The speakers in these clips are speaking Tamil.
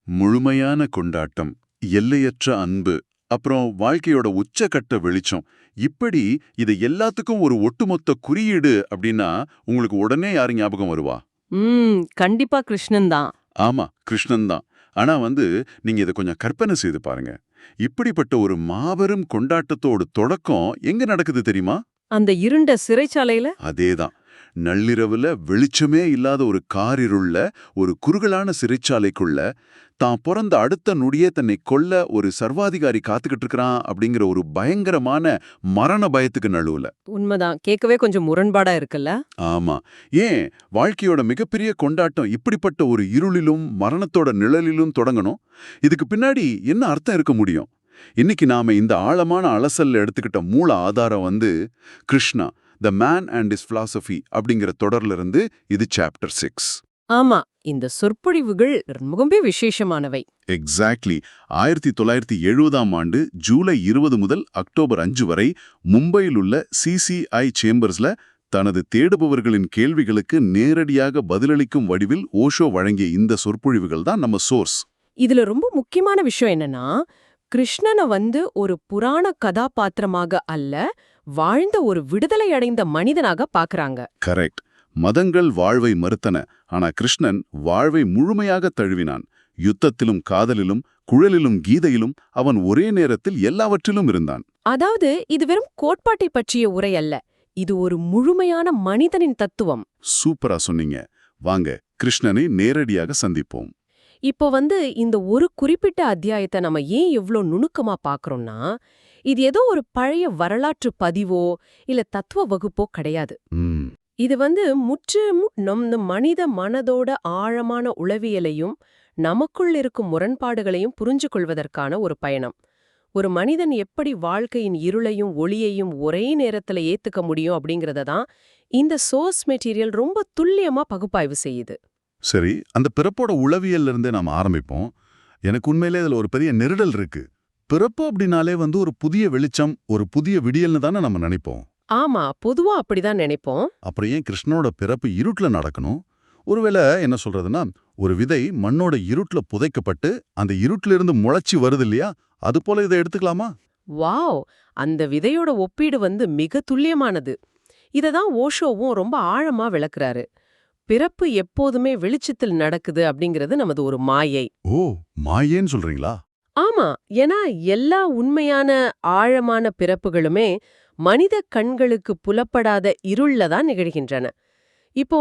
முழுமையான கொண்டாட்டம், எல்லையற்ற அன்பு, அப்புறம் வாழ்க்கையோட உச்சக்கட்ட வெளிச்சம். இப்படி இது எல்லாத்துக்கும் ஒரு ஒட்டுமொத்த குறியீடு அப்படின்னா உங்களுக்கு உடனே யாரு ஞாபகம் வருவா? கண்டிப்பா கிருஷ்ணன் தான். ஆமா, கிருஷ்ணன் தான். ஆனா நீங்க இத கொஞ்சம் கற்பனை செய்து பாருங்க. இப்படிப்பட்ட ஒரு மாபெரும் கொண்டாட்டத்தோட தொடக்கம் எங்க நடக்குது தெரியுமா? அந்த இருண்ட சிறைச்சாலையில. அதேதான். நள்ளிரவுல வெளிச்சமே இல்லாத ஒரு காரிருள்ல, ஒரு குறுகலான சிறைச்சாலைக்குள்ள, தான் பிறந்த அடுத்த நொடியே தன்னை கொல்ல ஒரு சர்வாதிகாரி காத்துக்கிட்டு இருக்கிறான் அப்படிங்கிற ஒரு பயங்கரமான மரண பயத்துக்கு நடுவுல. உண்மைதான். கேட்கவே கொஞ்சம் முரண்பாடா இருக்குல்ல. ஆமா. ஏன் வாழ்க்கையோட மிகப்பெரிய கொண்டாட்டம் இப்படிப்பட்ட ஒரு இருளிலும் மரணத்தோட நிழலிலும் தொடங்கணும்? இதுக்கு பின்னாடி என்ன அர்த்தம் இருக்க முடியும்? இன்னைக்கு நாம இந்த ஆழமான அலசல்ல எடுத்துக்கிட்ட மூல ஆதாரம் Krishna the man and is philosophy அப்படிங்கிற தொடர்ல இருந்து இது சாப்டர் 6. ஆமா, இந்த சொற்பொழிவுகள் ரொம்பவே விசேஷமானவை. எக்ஸாக்ட்லி. 1970ஆம் ஆண்டு ஜூலை 20 முதல் அக்டோபர் 5 வரை மும்பையில் உள்ள சிசிஐ சேம்பர்ஸ்ல தனது தேடுபவர்களின் கேள்விகளுக்கு நேரடியாக பதிலளிக்கும் வடிவில் ஓஷோ வழங்கிய இந்த சொற்பொழிவுகள் தான் நம்ம சோர்ஸ். இதுல ரொம்ப முக்கியமான விஷயம் என்னன்னா, கிருஷ்ணனை ஒரு புராண கதாபாத்திரமாக அல்ல, வாழ்ந்த ஒரு விடுதலை அடைந்த மனிதனாக பாக்குறாங்க. கரெக்ட். மதங்கள் வாழ்வை மறுத்தன, ஆனா கிருஷ்ணன் வாழ்வை முழுமையாக தழுவினான். யுத்தத்திலும் காதலிலும் குழலிலும் கீதையிலும் அவன் ஒரே நேரத்தில் எல்லாவற்றிலும் இருந்தான். அதாவது இது வெறும் கோட்பாட்டை பற்றிய உரை அல்ல, இது ஒரு முழுமையான மனிதனின் தத்துவம். சூப்பரா சொன்னீங்க. வாங்க கிருஷ்ணனை நேரடியாக சந்திப்போம். இப்போ இந்த ஒரு குறிப்பிட்ட அத்தியாயத்தை நம்ம ஏன் எவ்ளோ நுணுக்கமா பாக்குறோம்னா, இது ஏதோ ஒரு பழைய வரலாற்று பதிவோ இல்ல தத்துவ வகுப்போ கிடையாது. இது முற்றிலும் நம் மனித மனதோட ஆழமான உளவியலையும் நமக்குள் இருக்கும் முரண்பாடுகளையும் புரிஞ்சு கொள்வதற்கான ஒரு பயணம். ஒரு மனிதன் எப்படி வாழ்க்கையின் இருளையும் ஒளியையும் ஒரே நேரத்துல ஏத்துக்க முடியும் அப்படிங்கறத தான் இந்த சோர்ஸ் மெட்டீரியல் ரொம்ப துல்லியமா பகுப்பாய்வு செய்யுது. சரி, அந்த பிறப்போட உளவியல்ல இருந்தே நாம ஆரம்பிப்போம். எனக்கு உண்மையிலே இதுல ஒரு பெரிய நெருடல் இருக்கு. பிறப்பு அப்படின்னாலே ஒரு புதிய வெளிச்சம், ஒரு புதிய விடியல்னு தானே நம்ம நினைப்போம். ஆமா, பொதுவா அப்படிதான் நினைப்போம். அப்புறம் ஏன் கிருஷ்ணனோட பிறப்பு இருட்டுல நடக்கணும்? ஒருவேளை என்ன சொல்றதுன்னா, ஒரு விதை மண்ணோட இருட்டுல புதைக்கப்பட்டு அந்த இருட்டுல இருந்து முளைச்சி வருது இல்லையா, அது போல இதை எடுத்துக்கலாமா? வாவ், அந்த விதையோட ஒப்பீடு மிக துல்லியமானது. இததான் ஓஷோவும் ரொம்ப ஆழமா விளக்குறாரு. பிறப்பு எப்போதுமே வெளிச்சத்தில் நடக்குது அப்படிங்கிறது நமது ஒரு மாயை. ஓ, மாயேன்னு சொல்றீங்களா? ஆமா, ஏன்னா எல்லா உண்மையான ஆழமான பிறப்புகளுமே மனித கண்களுக்கு புலப்படாத இருள்ல தான் நிகழ்கின்றன. இப்போ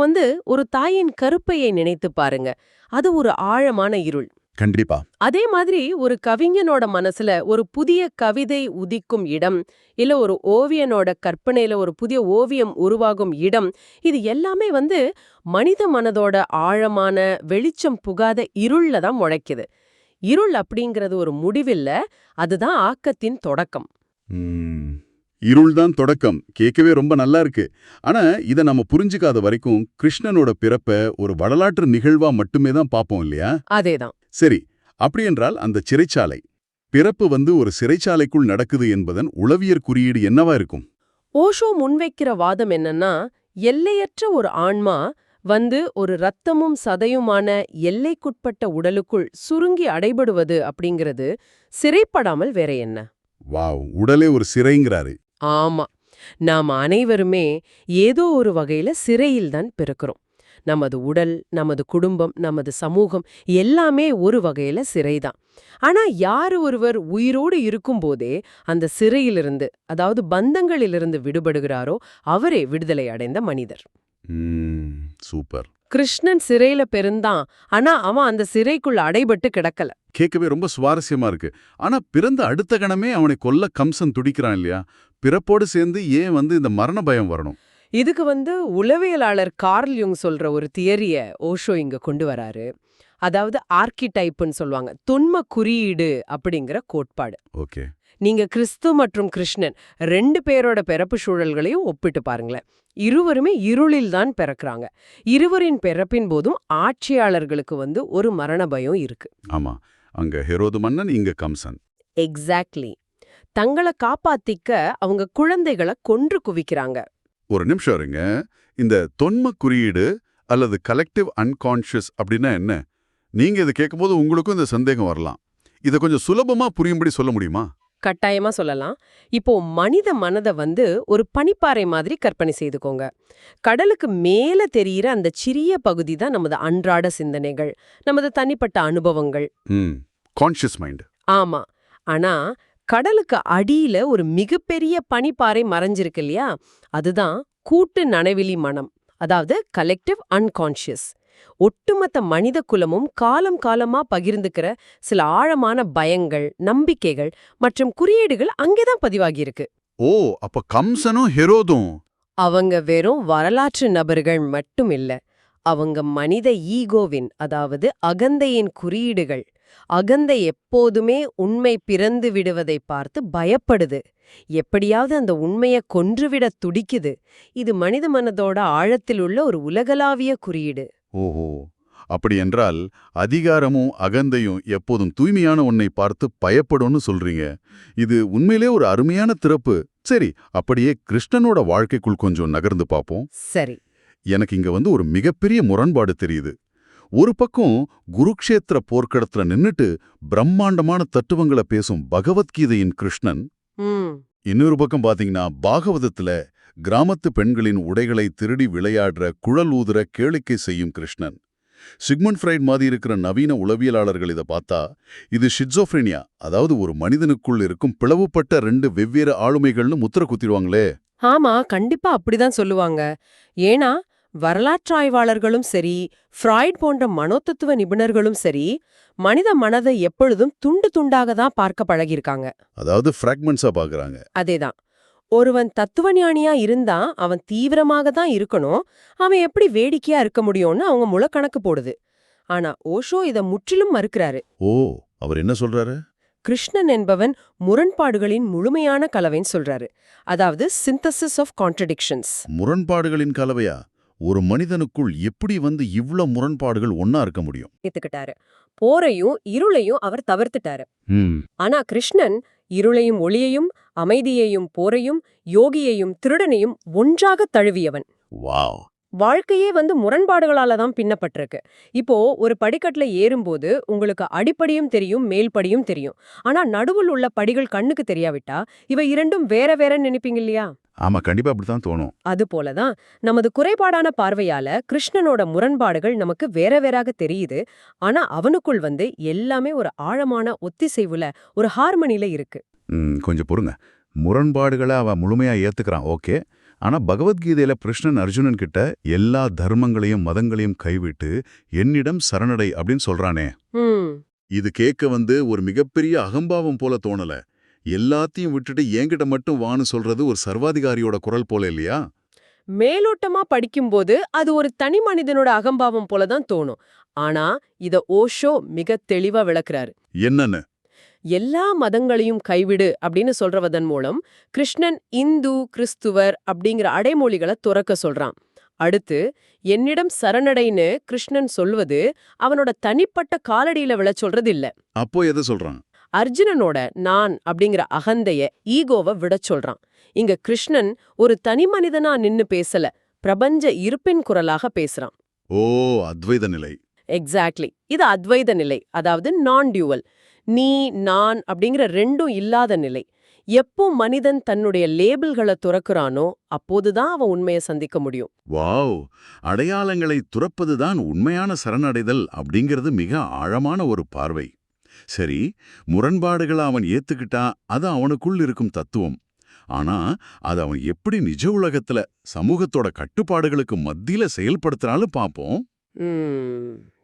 ஒரு தாயின் கருப்பையை நினைத்து பாருங்க, அது ஒரு ஆழமான இருள். கண்டிப்பா. அதே மாதிரி ஒரு கவிஞனோட மனசுல ஒரு புதிய கவிதை உதிக்கும் இடம், இல்ல ஒரு ஓவியனோட கற்பனையில ஒரு புதிய ஓவியம் உருவாகும் இடம், இது எல்லாமே மனித மனதோட ஆழமான வெளிச்சம் புகாத இருள்ல தான் முளைக்குது. இருள் அப்படிங்கிறது ஒரு முடிவில்ல, அதுதான் ஆக்கத்தின் தொடக்கம். இருள் தான் தொடக்கம். கேட்கவே ரொம்ப நல்லா இருக்கு. ஆனா இத நம்ம புரிஞ்சுக்காத வரைக்கும் கிருஷ்ணனோட பிறப்ப ஒரு வரலாற்று நிகழ்வா மட்டுமே தான் பாப்போம் இல்லையா? அதேதான். சரி, அப்படியென்றால் அந்த சிறைச்சாலை பிறப்பு ஒரு சிறைச்சாலைக்குள் நடக்குது என்பதன் உளவியற் குறியீடு என்னவா இருக்கும்? ஓஷோ முன்வைக்கிற வாதம் என்னன்னா, எல்லையற்ற ஒரு ஆன்மா ஒரு ரத்தமும் சதையுமான எல்லைக்குட்பட்ட உடலுக்குள் சுருங்கி அடைபடுவது அப்படிங்கிறது சிறைப்படாமல் வேற என்ன? வாவ், உடலே ஒரு சிறைங்கிறாரு. ஆமா, நாம் அனைவருமே ஏதோ ஒரு வகையில சிறையில்தான் பிறக்கிறோம். நமது உடல், நமது குடும்பம், நமது சமூகம் எல்லாமே ஒரு வகையில சிறைதான். ஆனா யாரு ஒருவர் உயிரோடு இருக்கும்போதே அந்த சிறையிலிருந்து, அதாவது பந்தங்களிலிருந்து விடுபடுகிறாரோ அவரே விடுதலை அடைந்த மனிதர். சூப்பர். கிருஷ்ணன் சிறையில பிறந்தான், ஆனா அவன் அந்த சிறைக்குள்ள அடைபட்டு கிடக்கல. கேட்கவே ரொம்ப சுவாரஸ்யமா இருக்கு. ஆனா பிறந்த அடுத்த கணமே அவனை கொல்ல கம்சன் துடிக்கிறான் இல்லையா? பிறப்போடு சேர்ந்து ஏன் இந்த மரண பயம் வரணும்? இதுக்கு உளவியலாளர் கார்ல் யுங் சொல்ற ஒரு தியரிய ஓஷோ இங்க கொண்டு வராரு. அதாவது ஆர்கிடைப்னு சொல்லுவாங்க, தொன்ம குறியீடு அப்படிங்கிற கோட்பாடு. ஓகே. நீங்க கிறிஸ்து மற்றும் கிருஷ்ணன் 2 பேரோட பிறப்பு சூழல்களையும் ஒப்பிட்டு பாருங்களேன். இருவருமே இருளில் தான் பிறக்கிறாங்க. இருவரின் பிறப்பின் போதும் ஆட்சியாளர்களுக்கு ஒரு மரண பயம் இருக்கு. ஆமா, அங்க ஹெரோது மன்னன், இங்க கம்சன். எக்ஸாக்ட்லி. தங்களை காப்பாத்திக்க அவங்க குழந்தைகளை கொன்று குவிக்கிறாங்க. ஒரு நிமிஷம் இருங்க. இந்த தொன்ம குறியீடு அல்லது கலெக்டிவ் அன்கான்ஷியஸ் அப்படின்னா என்ன? நீங்க இதை கேட்கும்போது உங்களுக்கும் இந்த சந்தேகம் வரலாம். இதை கொஞ்சம் சுலபமா புரியும்படி சொல்ல முடியுமா? கட்டாயமா சொல்லலாம். இப்போ மனித மனத வந்து ஒரு பனிப்பாறை மாதிரி கற்பனை செய்துக்கோங்க. கடலுக்கு மேல தெரியிற அந்த சிறிய பகுதி தான் நமது அன்றாட சிந்தனைகள், நமது தனிப்பட்ட அனுபவங்கள். Conscious mind. ஆமா. ஆனா கடலுக்கு அடியில ஒரு மிகப்பெரிய பனிப்பாறை மறைஞ்சிருக்கு இல்லையா? அதுதான் கூட்டு நனவிலி மனம். அதாவது கலெக்டிவ் அன்கான்ஷியஸ். ஒட்டுமொத்த மனித குலமும் காலம் காலமா பகிர்ந்துக்கிற சில ஆழமான பயங்கள், நம்பிக்கைகள் மற்றும் குறியீடுகள் அங்கேதான் பதிவாகியிருக்கு. ஓ, அப்ப கம்சனும் ஹெரோதும் அவங்க வெறும் வரலாற்று நபர்கள் மட்டும் இல்ல. அவங்க மனித ஈகோவின், அதாவது அகந்தையின் குறியீடுகள். அகந்தை எப்போதுமே உண்மை பிறந்து விடுவதை பார்த்து பயப்படுது. எப்படியாவது அந்த உண்மைய கொன்றுவிட துடிக்குது. இது மனித மனதோட ஆழத்தில் உள்ள ஒரு உலகளாவிய குறியீடு. ஓஹோ, அப்படி என்றால் அதிகாரமும் அகந்தையும் எப்போதும் தூய்மையான ஒன்னை பார்த்து பயப்படும்னு சொல்றீங்க. இது உண்மையிலே ஒரு அருமையான திறப்பு. சரி, அப்படியே கிருஷ்ணனோட வாழ்க்கைக்குள் கொஞ்சம் நகர்ந்து பார்ப்போம். சரி. எனக்கு இங்க வந்து ஒரு மிகப்பெரிய முரண்பாடு தெரியுது. ஒரு பக்கம் குருக்ஷேத்திர போர்க்களத்துல நின்னுட்டு பிரம்மாண்டமான தத்துவங்களை பேசும் பகவத்கீதையின் கிருஷ்ணன், இன்னொரு பக்கம் பாத்தீங்கன்னா பாகவதத்துல கிராமத்து பெண்களின் உடைகளை திருடி விளையாடுற, குழல் ஊதுற, கேளிக்கை செய்யும் கிருஷ்ணன். சிக்மண்ட் ஃப்ரைட் மாதிரி இருக்கிற நவீன உளவியலாளர்கள் இதை பார்த்தா இது ஷிட்சோஃப்ரெனியா, அதாவது ஒரு மனிதனுக்குள் இருக்கும் பிளவுபட்ட 2 வெவ்வேறு ஆளுமைகள்னு முத்திர குத்திடுவாங்களே. ஆமா, கண்டிப்பா அப்படிதான் சொல்லுவாங்க. ஏன்னா வரலாற்றாய்வாளர்களும் சரி, ஃப்ராய்ட் போன்ற மனோதத்துவ நிபுணர்களும் சரி, மனித மனதை எப்பொழுதும் துண்டு துண்டாக தான் பார்க்க பழகியிருக்காங்க. அதாவது ஃப்ராக்மெண்ட்ஸா பார்க்கறாங்க. அதேதான். ஒருவன் தத்துவஞானியா இருந்தா அவன் தீவிரமாக தான் இருக்கணும், அவன் எப்படி வேடிக்கையா இருக்க முடியும்னு அவங்க முழக்கணக்கு போடுது. ஆனா ஓஷோ இத முற்றிலும் மறுக்கிறாரு. ஓ, அவர் என்ன சொல்றாரு? கிருஷ்ணன் என்பவன் முரண்பாடுகளின் முழுமையான கலவைன்னு சொல்றாரு. அதாவது சிந்தசிஸ் ஆஃப் கான்ட்ரடிக்ஷன்ஸ். முரண்பாடுகளின் கலவையா? ஒரு மனிதனுக்குள் எப்படி வந்து இவ்ளோ முரண்பாடுகள் ஒன்னா இருக்க முடியும்? ஏத்துக்கிட்டாரு. போரையும் இருளையும் அவர் தவிர்த்துட்டாரு. ஆனா கிருஷ்ணன் இருளையும் ஒளியையும், அமைதியையும் போரையும், யோகியையும் திருடனையும் ஒன்றாக தழுவியவன். வாவ். வாழ்க்கையே வந்து முரண்பாடுகளால தான் பின்னப்பட்டிருக்கு. இப்போ ஒரு படிக்கட்டுல ஏறும்போது உங்களுக்கு அடிப்படியும் தெரியும், மேல்படியும் தெரியும். ஆனா நடுவில் உள்ள படிகள் கண்ணுக்கு தெரியாவிட்டா இவை இரண்டும் வேற வேற நினைப்பீங்க இல்லையா? ஆமா, கண்டிப்பா அப்படித்தான் தோணும். அது போலதான் நமது குறைபாடான பார்வையால கிருஷ்ணனோட முரண்பாடுகள் நமக்கு வேற வேறாக தெரியுது. ஆனா அவனுக்குள் வந்து எல்லாமே ஒரு ஆழமான ஒத்திசைவுல, ஒரு ஹார்மனில இருக்கு. கொஞ்சம் பொறுங்க. முரண்பாடுகளை அவன் முழுமையா ஏத்துக்கிறான், ஓகே. ஆனா பகவத்கீதையில கிருஷ்ணன் அர்ஜுனன் கிட்ட எல்லா தர்மங்களையும் மதங்களையும் கைவிட்டு என்னிடம் சரணடை அப்படின்னு சொல்றானே. இது கேட்க வந்து ஒரு மிகப்பெரிய அகம்பாவம் போல தோணல. எல்லாத்தையும் விட்டுட்டு என்கிட்ட மட்டும் வான்னு சொல்றது ஒரு சர்வாதிகாரியோட குரல் போல இல்லையா? மேலோட்டமா படிக்கும்போது அது ஒரு தனி மனிதனோட அகம்பாவம் போலதான் தோணும். ஆனா இத ஓஷோ மிக தெளிவா விளக்குறாரு. என்னன்னு? எல்லா மதங்களையும் கைவிடு அப்படின்னு சொல்றவதன் மூலம் கிருஷ்ணன் இந்து, கிறிஸ்துவர் அப்படிங்கிற அடைமொழிகளை துறக்க சொல்றான். அடுத்து என்னிடம் சரணடைன்னு கிருஷ்ணன் சொல்வது அவனோட தனிப்பட்ட காலடியில விழ சொல்றது இல்ல. அப்போ எதை சொல்றான்? அர்ஜுனனோட நான் அப்படிங்கிற அகந்தைய, ஈகோவை விட சொல்றான். இங்க கிருஷ்ணன் ஒரு தனி மனிதனா நின்னு பேசல, பிரபஞ்ச இருப்பின் குரலாக பேசுறான். ஓ, அத்வைத நிலை. எக்ஸாக்ட்லி. இது அத்வைத நிலை, அதாவது நான் டியூவல். நீ, நான் அப்படிங்கிற ரெண்டும் இல்லாத நிலை. எப்போ மனிதன் தன்னுடைய லேபிள்களை துறக்குறானோ அப்போதுதான் அவன் உண்மையை சந்திக்க முடியும். வாவ், அடையாளங்களை துறப்பதுதான் உண்மையான சரணடைதல் அப்படிங்கிறது மிக ஆழமான ஒரு பார்வை. சரி, முரண்பாடுகளை அவன் ஏத்துக்கிட்டா அது அவனுக்குள் இருக்கும் தத்துவம். ஆனா அது அவன் எப்படி நிஜ உலகத்துல சமூகத்தோட கட்டுப்பாடுகளுக்கு மத்தியில செயல்படுத்தினாலும் பாப்போம்.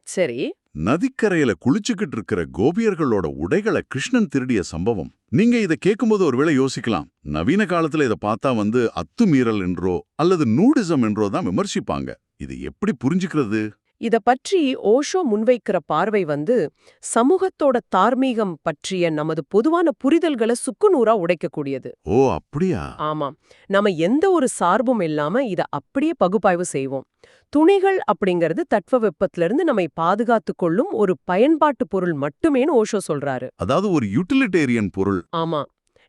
சரி. நதிக்கரையில குளிச்சுக்கிட்டு இருக்கிற கோபியர்களோட உடைகளை கிருஷ்ணன் திருடிய சம்பவம். நீங்க இதை கேட்கும்போது ஒருவேளை யோசிக்கலாம், நவீன காலத்துல இதை பார்த்தா வந்து அத்துமீறல் என்றோ அல்லது நூடிசம் என்றோ தான் விமர்சிப்பாங்க. இது எப்படி புரிஞ்சுக்கிறது? இத பற்றி ஓஷோ முன்வைக்கிற பார்வை வந்து சமூகத்தோட தார்மீகம் பற்றிய நமது பொதுவான புரிதல்களை சுக்குநூறா உடைக்கக்கூடியது. ஓ, அப்படியா? ஆமாம். நம்ம எந்த ஒரு சார்பும் இல்லாம இத அப்படியே பகுப்பாய்வு செய்வோம். துணிகள் அப்படிங்கிறது தட்பவெப்பத்திலிருந்து நம்மை பாதுகாத்துக் கொள்ளும் ஒரு பயன்பாட்டு பொருள் மட்டுமேன்னு ஓஷோ சொல்றாரு. அதாவது ஒரு யூட்டிலிட்டேரியன் பொருள். ஆமா.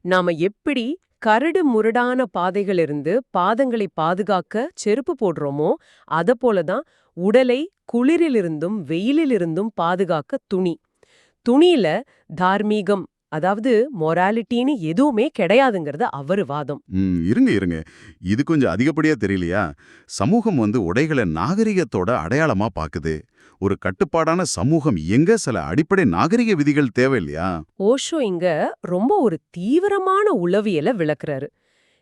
நாம எப்படி கரடு முரடான பாதைகளிலிருந்து பாதங்களை பாதுகாக்க செருப்பு போடுறோமோ அத போலதான் உடலை குளிரிலிருந்தும் வெயிலிலிருந்தும் பாதுகாக்க துணி. துணியில தார்மீகம், அதாவது மொராலிட்டின்னு எதுவுமே கிடையாதுங்கிறது அவரு வாதம். இருங்க. இது கொஞ்சம் அதிகப்படியா தெரியலையா? சமூகம் உடைகளை நாகரிகத்தோட அடையாளமா பாக்குது. ஒரு கட்டுப்பாடான சமூகம் எங்க சில அடிப்படை நாகரிக விதிகள் தேவையில்லையா? ஓஷோ இங்க ரொம்ப ஒரு தீவிரமான உளவியலை விளக்குறாரு.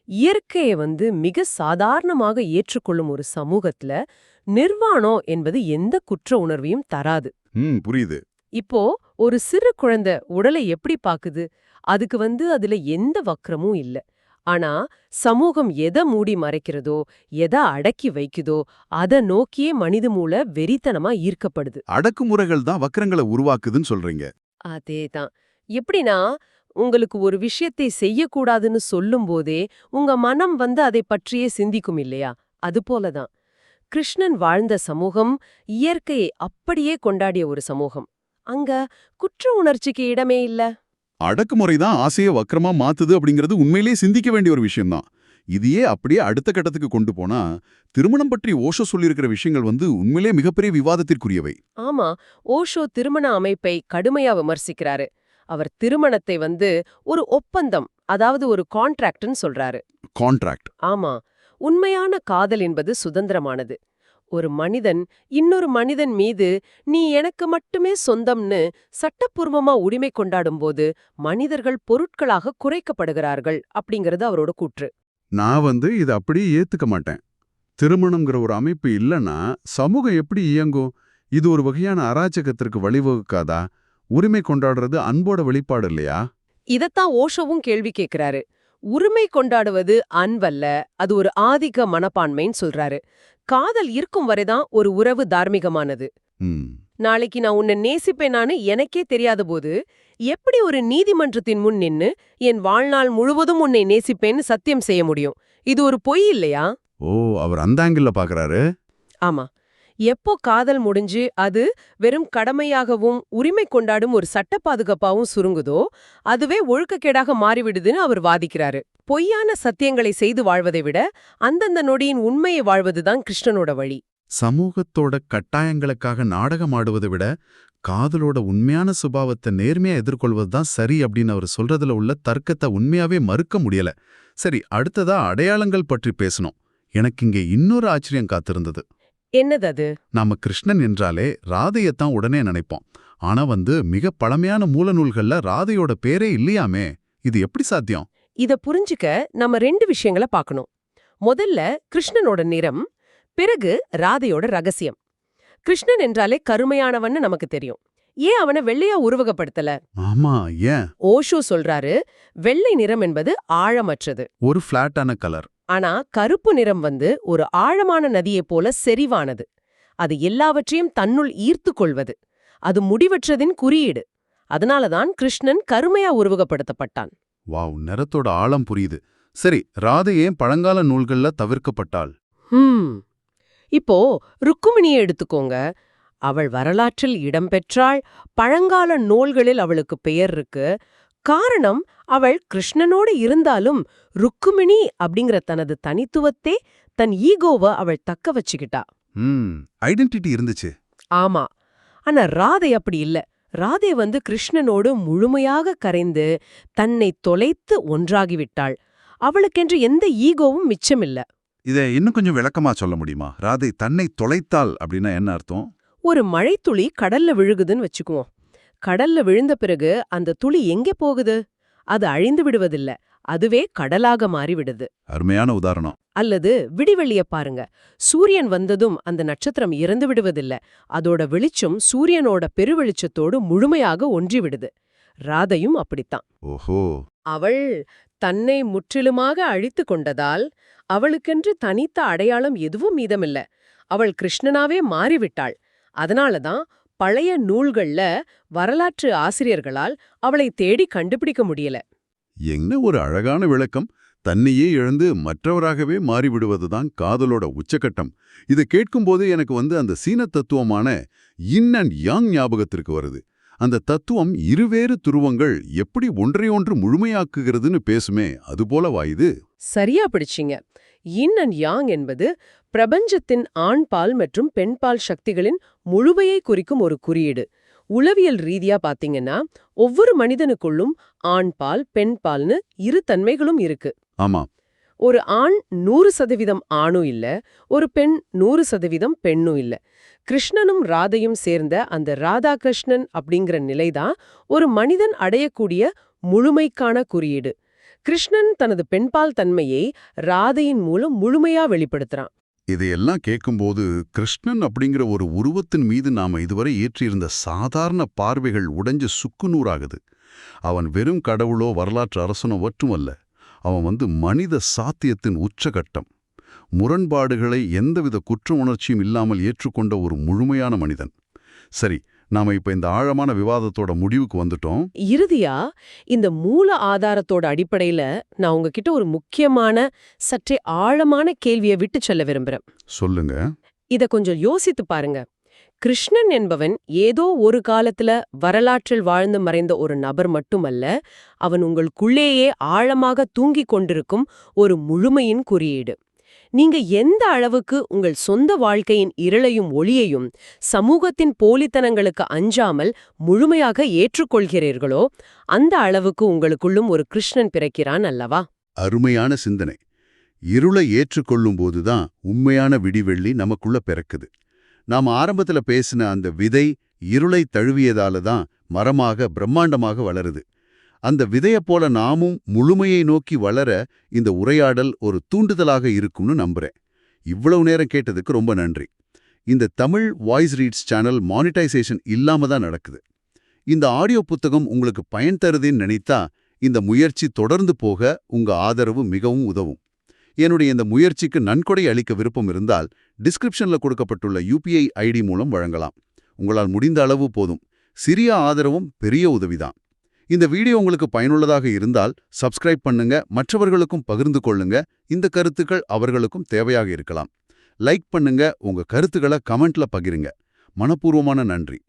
இயற்கையை மிக சாதாரணமாக ஏற்றுக்கொள்ளும் ஒரு சமூகத்துல நிர்வாணம் என்பது எந்த குற்ற உணர்வையும் தராது. புரியுது. இப்போ ஒரு சிறு குழந்தை உடலை எப்படி பாக்குது? அதுக்கு அதுல எந்த வக்ரமும் இல்ல. ஆனா சமூகம் எதை மூடி மறைக்கிறதோ, எதை அடக்கி வைக்குதோ அத நோக்கியே மனித மூளை வெறித்தனமா ஈர்க்கப்படுது. அடக்குமுறைகள் தான் வக்கரங்களை உருவாக்குதுன்னு சொல்றீங்க. அதேதான். எப்படின்னா, உங்களுக்கு ஒரு விஷயத்தை செய்யக்கூடாதுன்னு சொல்லும் போதே உங்க மனம் அதை பற்றியே சிந்திக்கும் இல்லையா? அதுபோலதான் கிருஷ்ணன் வாழ்ந்த சமூகம் இயற்கையை அப்படியே கொண்டாடிய ஒரு சமூகம். அங்க குற்ற உணர்ச்சிக்கு இடமே இல்ல. அடக்குமுறை தான் ஆசையை வக்கரமா மாத்துது அப்படிங்கிறது உண்மையிலேயே சிந்திக்க வேண்டிய ஒரு விஷயம்தான். இதையே அப்படியே அடுத்த கட்டத்துக்கு கொண்டு போனா, திருமணம் பற்றி ஓஷோ சொல்லியிருக்கிற விஷயங்கள் உண்மையிலே மிகப்பெரிய விவாதத்திற்குரியவை. ஆமா, ஓஷோ திருமண அமைப்பை கடுமையா விமர்சிக்கிறாரு. அவர் திருமணத்தை ஒரு ஒப்பந்தம், அதாவது ஒரு கான்ட்ராக்ட்னு சொல்றாரு. கான்ட்ராக்ட். ஆமா, உண்மையான காதல் என்பது சுதந்திரமானது. ஒரு மனிதன் இன்னொரு மனிதன் மீது நீ எனக்கு மட்டுமே சொந்தம்னு சட்டப்பூர்வமா உரிமை கொண்டாடும்போது மனிதர்கள் பொருட்களாக குறைக்கப்படுகிறார்கள் அப்படிங்கிறது அவரோட கூற்று. நான் இதை அப்படியே ஏத்துக்க மாட்டேன். திருமணம்ங்கிற ஒரு அமைப்பு இல்லைன்னா சமூகம் எப்படி இயங்கும்? இது ஒரு வகையான அராஜகத்திற்கு வழிவகுக்காதா? உரிமை கொண்டாடுறது அன்போட வெளிப்பாடு இல்லையா? இதத்தான் ஓஷோவும் கேள்வி கேட்கிறாரு. உரிமை கொண்டாடுவது அன்பல்ல, அது ஒரு ஆதிக்க மனப்பான்மைன்னு சொல்றாரு. காதல் இருக்கும் வரைதான் ஒரு உறவு தார்மீகமானது. நாளைக்கு நான் உன்னை நேசிப்பேனான்னு எனக்கே தெரியாத போது எப்படி ஒரு நீதிமன்றத்தின் முன் நின்னு என் வாழ்நாள் முழுவதும் உன்னை நேசிப்பேன்னு சத்தியம் செய்ய முடியும்? இது ஒரு பொய் இல்லையா? ஓ, அவர் அந்த ஆங்கிள்ல பாக்குறாரு. ஆமா. எப்போ காதல் முடிஞ்சு அது வெறும் கடமையாகவும் உரிமை கொண்டாடும் ஒரு சட்ட பாதுகாப்பாவும் சுருங்குதோ அதுவே ஒழுக்கக்கேடாக மாறிவிடுதுன்னு அவர் வாதிக்கிறாரு. பொய்யான சத்தியங்களை செய்து வாழ்வதை விட அந்தந்த நொடியின் உண்மையை வாழ்வதுதான் கிருஷ்ணனோட வழி. சமூகத்தோட கட்டாயங்களுக்காக நாடகம் ஆடுவதை விட காதலோட உண்மையான சுபாவத்தை நேர்மையா எதிர்கொள்வதுதான் சரி அப்படின்னு அவர் சொல்றதுல உள்ள தர்க்கத்தை உண்மையாவே மறுக்க முடியல. சரி, அடுத்ததா அடையாளங்கள் பற்றி பேசணும். எனக்கு இங்கே இன்னொரு ஆச்சரியம் காத்திருந்தது. என்னது அது? நாம கிருஷ்ணன் என்றாலே ராதையத்தான் உடனே நினைப்போம். ஆனா மிக பழமையான மூலநூல்கள்ல ராதையோட பேரே இல்லையாமே. இது எப்படி சாத்தியம்? இத புரிஞ்சுக்க நம்ம 2 விஷயங்களை பார்க்கணும். முதல்ல கிருஷ்ணனோட நிறம், பிறகு ராதையோட ரகசியம். கிருஷ்ணன் என்றாலே கருமையானவன்னு நமக்கு தெரியும். ஏன் அவனை வெள்ளையா உருவகப்படுத்தல? ஆமா, ஏன்? ஓஷோ சொல்றாரு, வெள்ளை நிறம் என்பது ஆழமற்றது, ஒரு பிளாட்டான கலர். ஆனா கருப்பு நிறம் ஒரு ஆழமான நதியைப் போல செறிவானது. அது எல்லாவற்றையும் தன்னுள் ஈர்த்து கொள்வது. அது முடிவற்றதின் குறியீடு. அதனாலதான் கிருஷ்ணன் கருமையா உருவகப்படுத்தப்பட்டான். வாவ், நிறத்தோட ஆழம் புரியுது. சரி, ராதை ஏன் பழங்கால நூல்கள்ல தவிர்க்கப்பட்டாள்? இப்போ ருக்குமிணியை எடுத்துக்கோங்க. அவள் வரலாற்றில் இடம்பெற்றாள். பழங்கால நூல்களில் அவளுக்கு பெயர் இருக்கு. காரணம், அவள் கிருஷ்ணனோடு இருந்தாலும் ருக்குமிணி அப்படிங்கிற தனது தனித்துவத்தே, தன் ஈகோவை அவள் தக்க வச்சுக்கிட்டா. ஐடென்டிட்டி இருந்துச்சு. ஆமா. ஆனா ராதை அப்படி இல்ல. ராதை கிருஷ்ணனோடு முழுமையாக கரைந்து தன்னை தொலைத்து ஒன்றாகிவிட்டாள். அவளுக்கென்று எந்த ஈகோவும் மிச்சமில்ல. இதை இன்னும் கொஞ்சம் விளக்கமா சொல்ல முடியுமா? ராதை தன்னை தொலைத்தாள் அப்படின்னா என்ன அர்த்தம்? ஒரு மழைத்துளி கடல்ல விழுகுதுன்னு வச்சுக்குவோம். கடல்ல விழுந்த பிறகு அந்த துளி எங்கே போகுது? அது அழிந்து விடுவதில்ல, அதுவே கடலாக மாறிவிடுது. அருமையான உதாரணம். அல்லது விடிவெள்ளிய பாருங்க. சூரியன் வந்ததும் அந்த நட்சத்திரம் இறந்து விடுவதில்ல, அதோட வெளிச்சம் சூரியனோட பெருவெளிச்சத்தோடு முழுமையாக ஒன்றிவிடுது. ராதையும் அப்படித்தான். ஓஹோ. அவள் தன்னை முற்றிலுமாக அழித்து கொண்டதால் அவளுக்கென்று தனித்த அடையாளம் எதுவும் மீதமில்ல. அவள் கிருஷ்ணனாவே மாறிவிட்டாள். அதனாலதான் பழைய நூல்கள்ல வரலாற்று ஆசிரியர்களால் அவளை தேடி கண்டுபிடிக்க முடியல. என்ன ஒரு அழகான விளக்கம்! தன்னையே இழந்து மற்றவராகவே மாறிவிடுவதுதான் காதலோட உச்சக்கட்டம். இதை கேட்கும்போது எனக்கு அந்த சீன தத்துவமான யின் அண்ட் யாங் ஞாபகத்திற்கு வருது. அந்த தத்துவம் இருவேறு துருவங்கள் எப்படி ஒன்றையொன்று முழுமையாக்குகிறதுன்னு பேசுமே அதுபோலவா இது? சரியா பிடிச்சிங்க. yin அண்ட் yang என்பது பிரபஞ்சத்தின் ஆண்பால் மற்றும் பெண்பால் சக்திகளின் முழுமையை குறிக்கும் ஒரு குறியீடு. உளவியல் ரீதியா பாத்தீங்கன்னா ஒவ்வொரு மனிதனுக்குள்ளும் ஆண்பால் பெண்பால்னு இரு தன்மைகளும் இருக்கு. ஆமா. ஒரு ஆண் 100% ஆணும் இல்ல, ஒரு பெண் 100% பெண்ணும் இல்ல. கிருஷ்ணனும் ராதையும் சேர்ந்த அந்த ராதா கிருஷ்ணன் அப்படிங்கிற நிலைதான் ஒரு மனிதன் அடையக்கூடிய முழுமைக்கான குறியீடு. கிருஷ்ணன் தனது பெண்பால் தன்மையை ராதையின் மூலம் முழுமையா வெளிப்படுத்துறான். இதையெல்லாம் கேட்கும்போது கிருஷ்ணன் அப்படிங்கிற ஒரு உருவத்தின் மீது நாம இதுவரை ஏற்றியிருந்த சாதாரண பார்வைகள் உடைஞ்சு சுக்குநூறாகுது. அவன் வெறும் கடவுளோ வரலாற்று அரசனோ மட்டுமல்ல, அவன் மனித சாத்தியத்தின் உச்சகட்டம். முரண்பாடுகளை எந்தவித குற்ற உணர்ச்சியும் இல்லாமல் ஏற்றுக்கொண்ட ஒரு முழுமையான மனிதன். சரி, நாம இப்ப இந்த ஆழமான விவாதத்தோட முடிவுக்கு வந்துட்டோம். இறுதியா இந்த மூல ஆதாரத்தோட அடிப்படையில நான் உங்ககிட்ட ஒரு முக்கியமான சற்றே ஆழமான கேள்வியை விட்டு சொல்ல விரும்புறேன். சொல்லுங்க. இத கொஞ்சம் யோசித்து பாருங்க. கிருஷ்ணன் என்பவன் ஏதோ ஒரு காலத்துல வரலாற்றில் வாழ்ந்து மறைந்த ஒரு நபர் மட்டுமல்ல, அவன் உங்களுக்குள்ளேயே ஆழமாக தூங்கிக் கொண்டிருக்கும் ஒரு முழுமையின் குறியீடு. நீங்க எந்த அளவுக்கு உங்கள் சொந்த வாழ்க்கையின் இருளையும் ஒளியையும் சமூகத்தின் போலித்தனங்களுக்கு அஞ்சாமல் முழுமையாக ஏற்றுக்கொள்கிறீர்களோ அந்த அளவுக்கு உங்களுக்குள்ளும் ஒரு கிருஷ்ணன் பிறக்கிறான் அல்லவா? அருமையான சிந்தனை. இருளை ஏற்றுக்கொள்ளும் போதுதான் உண்மையான விடிவெள்ளி நமக்குள்ள பிறக்குது. நாம் ஆரம்பத்துல பேசின அந்த விதை இருளை தழுவியதால தான் மரமாக பிரம்மாண்டமாக வளருது. அந்த விதையைப் போல நாமும் முழுமையை நோக்கி வளர இந்த உரையாடல் ஒரு தூண்டுதலாக இருக்கும்னு நம்புறேன். இவ்வளவு நேரம் கேட்டதுக்கு ரொம்ப நன்றி. இந்த Tamil voice reads channel monetisation இல்லாம தான் நடக்குது. இந்த ஆடியோ புத்தகம் உங்களுக்கு பயன் தருதுன்னு நினைத்தா இந்த முயற்சி தொடர்ந்து போக உங்க ஆதரவு மிகவும் உதவும். என்னுடைய இந்த முயற்சிக்கு நன்கொடை அளிக்க விருப்பம் இருந்தால் டிஸ்கிரிப்ஷன்ல கொடுக்கப்பட்டுள்ள UPI ID மூலம் வழங்கலாம். உங்களால் முடிந்த அளவு போதும். சிறிய ஆதரவும் பெரிய உதவிதான். இந்த வீடியோ உங்களுக்கு பயனுள்ளதாக இருந்தால் சப்ஸ்கிரைப் பண்ணுங்க, மற்றவர்களுக்கும் பகிர்ந்து கொள்ளுங்க. இந்த கருத்துக்கள் அவர்களுக்கும் தேவையாக இருக்கலாம். லைக் பண்ணுங்க, உங்க கருத்துக்களை கமெண்ட்ல பகிருங்க. மனப்பூர்வமான நன்றி.